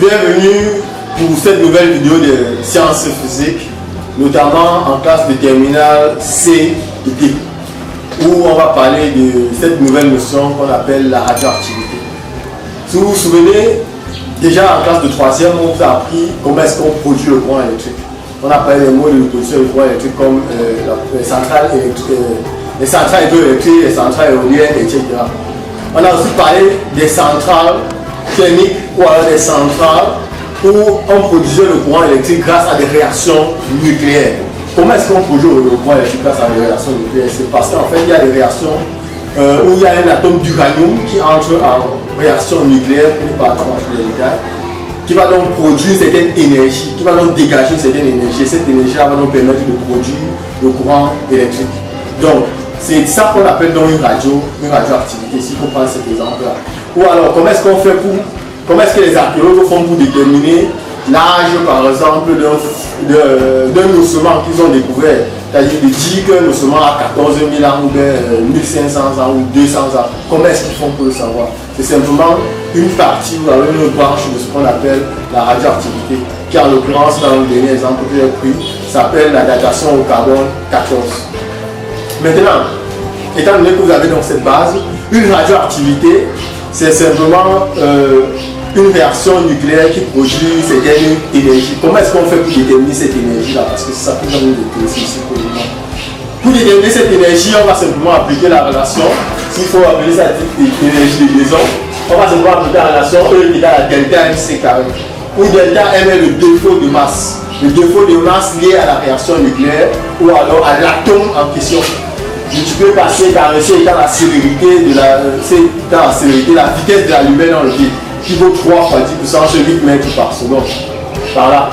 Bienvenue pour cette nouvelle vidéo de sciences physiques, notamment en classe de terminale C et D, où on va parler de cette nouvelle notion qu'on appelle la radioactivité. Si vous vous souvenez, déjà en classe de 3e, on vous a appris comment est-ce qu'on produit le courant électrique. On appelle les mots de production du courant électrique comme les centrales hydroélectriques, les centrales éoliennes, etc. On a aussi parlé des centrales thermiques ou alors des centrales où on produisait le courant électrique grâce à des réactions nucléaires. Comment est-ce qu'on produit le courant électrique grâce à des réactions nucléaires? C'est parce qu'en fait, il y a des réactions où il y a un atome d'uranium qui entre en réaction nucléaire, pour ne pas entrer dans les détails, qui va donc produire une certaine énergie, qui va donc dégager une certaine énergie. Et cette énergie-là va donc permettre de produire le courant électrique. Donc, c'est ça qu'on appelle donc une radioactivité, s'il faut prendre cet exemple-là. Ou alors, comment est-ce qu'on fait comment est-ce que les archéologues font pour déterminer l'âge, par exemple, d'un ossement qu'ils ont découvert? C'est-à-dire de dire qu'un ossement a 14 000 ans, ou bien 1500 ans, ou 200 ans. Comment est-ce qu'ils font pour le savoir? C'est simplement une partie ou une branche de ce qu'on appelle la radioactivité, qui en l'occurrence, dans le dernier exemple que j'ai pris, s'appelle la datation au carbone 14. Maintenant, étant donné que vous avez donc cette base, une radioactivité, c'est simplement une réaction nucléaire qui produit une certaine énergie. Comment est-ce qu'on fait pour déterminer cette énergie-là? Parce que c'est ça que nous intéresse ici pour le moment. Pour déterminer cette énergie, on va simplement appliquer la relation. S'il faut appeler ça énergie de liaison, on va simplement appliquer la relation E égale à delta mc carré, où delta m est le défaut de masse. Le défaut de masse lié à la réaction nucléaire ou alors à l'atome en question. Multiplié par C carré, C étant la célérité la vitesse de la lumière dans le vide, qui vaut 3 fois 10 puissance 8 mètres par seconde. Par là.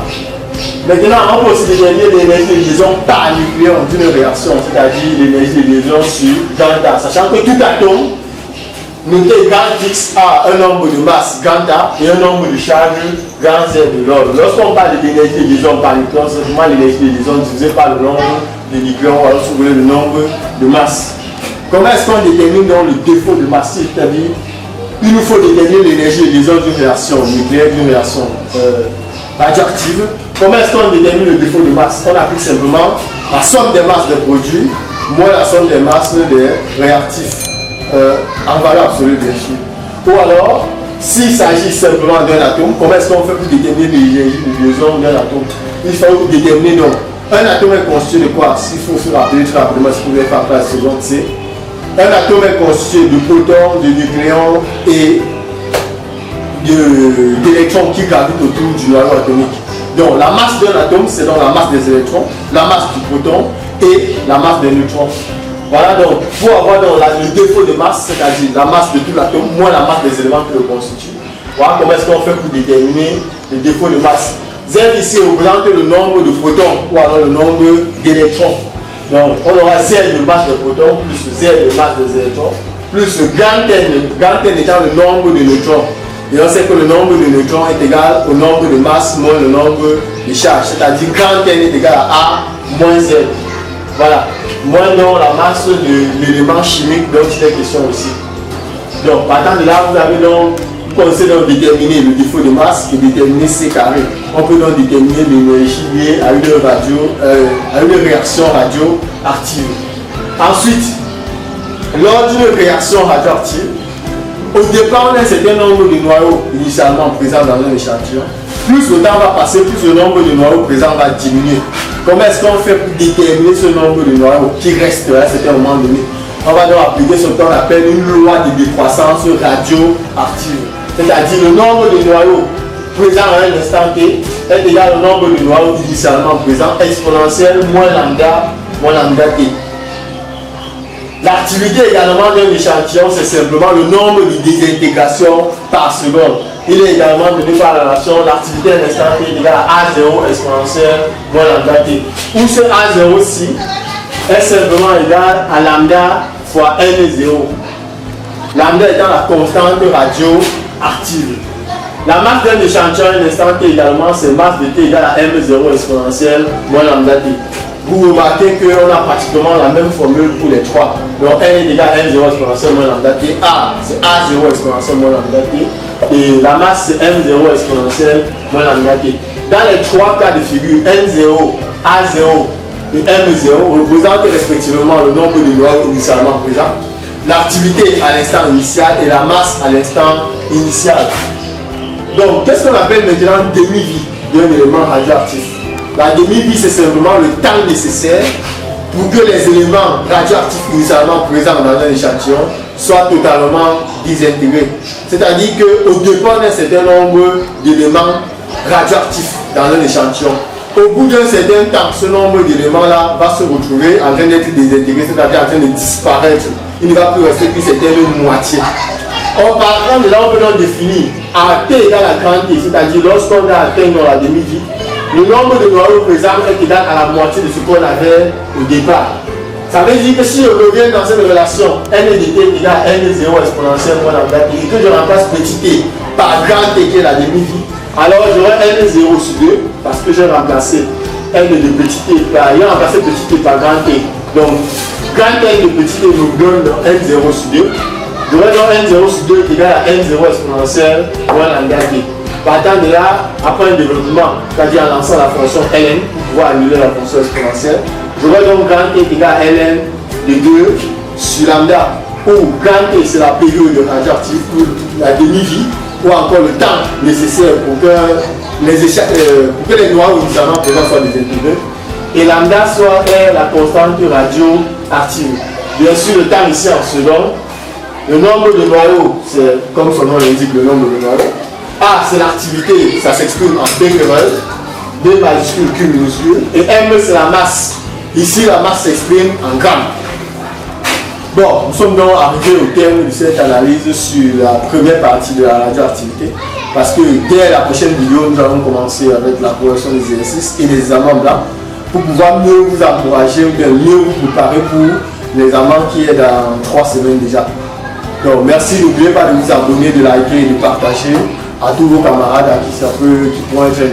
Maintenant, on peut aussi déterminer l'énergie de liaison par nucléaire d'une réaction, c'est-à-dire l'énergie de liaison sur delta, sachant que tout atome noté grand X a un nombre de masse grand A et un nombre de charge grand Z de l'ordre. Lorsqu'on parle de l'énergie de liaison par nucléon, c'est simplement l'énergie de liaison divisée par le nombre de nucléons, alors si vous voulez le nombre de masse. Comment est-ce qu'on détermine donc le défaut de masse? C'est-à-dire, il nous faut déterminer l'énergie de liaison d'une réaction nucléaire, d'une réaction radioactive. Comment est-ce qu'on détermine le défaut de masse? On applique simplement la somme des masses des produits moins la somme des masses des réactifs. En valeur absolue, bien sûr. Ou alors, s'il s'agit simplement d'un atome, comment est-ce qu'on fait pour déterminer l'énergie de liaison d'un atome? Il faut déterminer donc, un atome est constitué de quoi? S'il faut se rappeler très rapidement, si vous voulez faire la seconde C. Un atome est constitué de protons, de nucléons et d'électrons qui gravitent autour du noyau atomique. Donc, la masse d'un atome, c'est donc la masse des électrons, la masse du proton et la masse des neutrons. Voilà donc, pour avoir donc le défaut de masse, c'est-à-dire la masse de tout l'atome, moins la masse des éléments qui le constituent. Voilà comment est-ce qu'on fait pour déterminer le défaut de masse. Z ici représente le nombre de protons ou alors le nombre d'électrons. Donc, on aura Z de masse de protons plus Z de masse des électrons, plus grand N étant le nombre de neutrons. Et on sait que le nombre de neutrons est égal au nombre de masse moins le nombre de charges. C'est-à-dire grand N est égal à A moins Z. Voilà. Moins donc la masse de l'élément chimique dont il est question aussi. Donc, partant de là, vous avez donc, vous connaissez donc déterminer le défaut de masse et déterminer C carré. On peut donc déterminer l'énergie liée à une réaction radioactive. Ensuite, lors d'une réaction radioactive, au départ, on a un certain nombre de noyaux initialement présents dans un échantillon. Plus le temps va passer, plus le nombre de noyaux présents va diminuer. Comment est-ce qu'on fait pour déterminer ce nombre de noyaux qui restera à un certain moment donné? On va donc appliquer ce qu'on appelle une loi de décroissance radioactive. C'est-à-dire le nombre de noyaux présents à un instant T est égal au nombre de noyaux initialement présents exponentielle moins lambda T. L'activité également d'un échantillon, c'est simplement le nombre de désintégrations par seconde. Il est également donné par la relation l'activité d'un instant T est égale à A0 exponentielle moins lambda T. Où ce A0-ci est simplement égal à lambda fois N0. Lambda étant la constante radioactive. La masse d'un échantillon à un instant T également, c'est masse de T égale à M0 exponentielle moins lambda T. vous remarquez qu'on a pratiquement la même formule pour les trois. Donc N est égal à M0 exponentielle moins lambda T. A, c'est A0 exponentielle moins lambda T. Et la masse, c'est M0 exponentielle moins lambda T. Dans les trois cas de figure, N0, A0 et M0 représentent respectivement le nombre de noyaux initialement présents, l'activité à l'instant initial et la masse à l'instant initial. Donc, qu'est-ce qu'on appelle maintenant demi-vie d'un élément radioactif? La demi-vie, c'est simplement le temps nécessaire pour que les éléments radioactifs initialement présents dans un échantillon soient totalement désintégrés. C'est-à-dire qu'au départ d'un certain nombre d'éléments radioactifs dans un échantillon, au bout d'un certain temps, ce nombre d'éléments-là va se retrouver en train d'être désintégré, c'est-à-dire en train de disparaître. Il ne va plus rester qu'une certaine moitié. Or, par exemple, là, on peut donc définir à T égale à grand T, c'est-à-dire lorsqu'on a atteint la demi-vie, le nombre de noyaux présents est égal à la moitié de ce qu'on avait au départ. Ça veut dire que si je reviens dans cette relation N de T égale à N0 exponentielle moins lambda T et que je remplace petit t par grand T qui est la demi-vie, alors j'aurai N0 sur 2 parce que j'ai remplacé N de petit t par, ayant remplacé petit t par grand T. Donc, grand N de petit t nous donne N0 sur 2. J'aurai donc N0 sur 2 égale à N0 exponentielle moins lambda T. Partant de là, après un développement, c'est-à-dire en lançant la fonction ln pour pouvoir annuler la fonction exponentielle, j'aurai donc grand T égale à ln de 2 sur lambda, où grand T c'est la période radioactive pour la demi-vie, ou encore le temps nécessaire pour que les noyaux initialement présents soient désintégrés, et lambda soit la constante radioactive. Bien sûr, le temps ici en secondes. Le nombre de noyaux, c'est comme son nom l'indique, le nombre de noyaux. A, c'est l'activité, ça s'exprime en becquerel, B majuscule, Q minuscule, et M, c'est la masse. Ici, la masse s'exprime en grammes. Bon, nous sommes donc arrivés au terme de cette analyse sur la première partie de la radioactivité, parce que dès la prochaine vidéo, nous allons commencer avec la correction des exercices et des examens blancs pour pouvoir mieux vous encourager ou bien mieux vous préparer pour l'examen qui est dans 3 semaines déjà. Donc, merci, n'oubliez pas de vous abonner, de liker et de partager à tous vos camarades à qui ça peut, qui pourront être